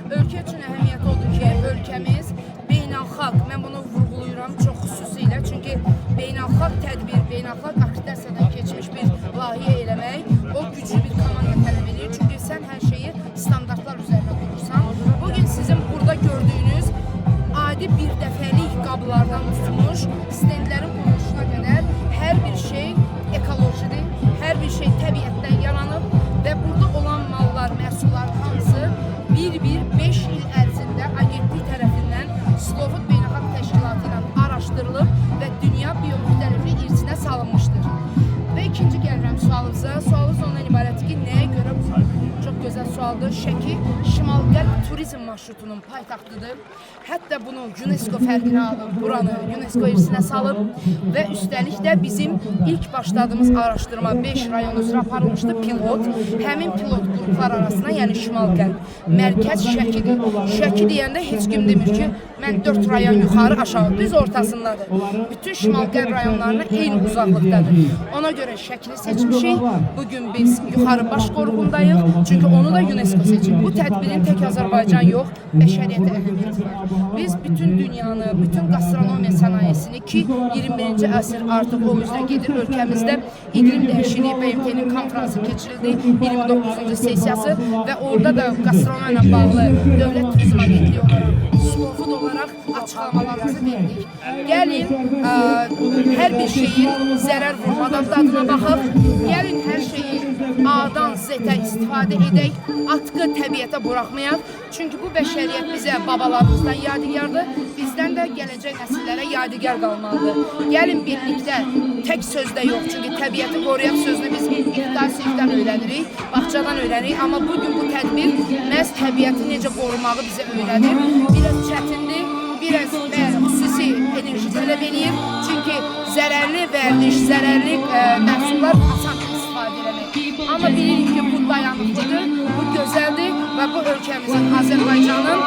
Ölkə üçün əhəmiyyəti odur ki, ölkəmiz beynəlxalq, mən bunu vurğulayıram çox xüsusilə, çünki beynəlxalq tədbir, beynəlxalq akkreditasiyadan keçmiş bir layihə eləmək, o güclü bir komanda tələb edir. Çünki sən hər şeyi standartlar üzərində qurursan. Bugün sizin burada gördüyünüz adi bir dəfəlik qablardan tutmuş, stendlərin quruluşuna qədər hər bir şey ekolojidir, hər bir şey təbiətdən yaranıb və burada olan mallar, məhsullar hamısı bir 5 il ərzində agentlik tərəfindən Slow Food Beynəlxalq Təşkilatı ilə araşdırılıb və dünya biomüxtəliflik irsinə salınmışdır. Və ikinci gəlirəm sualınıza. Sualınız ondan ibarətdir ki, nəyə görə bu çox gözəl sualdır. Şəki Şimal-Qərb turizm marşrutunun paytaxtıdır. Hətta bunu UNESCO fərqinə alıb, buranı UNESCO irsinə salıb və üstəlik də bizim ilk başladığımız araşdırma 5 rayon üzrə aparılmışdı, pilot. Həmin pilot qruplar arasında, yəni Şimal-Qərb mərkəz Şəkidir. Şəki deyəndə heç kim demir ki, mən 4 rayon yuxarı aşağı, düz ortasındadır. Bütün Şimal-Qərb rayonlarına eyni uzaqlıqdadır. Ona görə Şəkini seçmişik. Bugün biz yuxarı baş qoruğundayıq. Çünki onu da UNESCO seçib. Bu tədbirin tək Azərbaycan yox, bəşəriyyətə əhəmiyyəti var. Biz bütün dünyanı, bütün gastronomiya sənayesini ki, 21-ci əsr artıq o üzrə gedir. Ölkəmizdə iqlim dəyişikliyi BMT-nin konfransı keçirildi, 29-cu sessiyası və orada da gastronomiya ilə bağlı Dövlət Turizm Agentliyi olaraq, Slow Food olaraq açıqlamalarımızı verdik. Gəlin hər bir şeyin zərər vurmadan dadına baxaq. Gəlin hər şeyi A-dan Z-ə istifadə edək, atqı təbiətə buraxmayaq. Çünki bu bəşəriyyət bizə babalarımızdan yadigardır, bizdən də gələcək nəsillərə yadigar qalmalıdır. Gəlin birlikdə, tək sözdə yox, çünki təbiəti qoruyaq sözünü biz iqtidai sinifdən öyrənirik, bağçadan öyrənirik. Amma bugün bu tədbir məhz təbiəti necə qorumağı bizə öyrədir. Biraz çətindir, biraz xüsusi enerji tələb edir. Çünki zərərli vərdiş, zərərli məhsullar asan istifadə eləmək. Amma bilirik ki, bu dayanıqlıdır, bu gözəldir və bu ölkəmizin, Azərbaycanın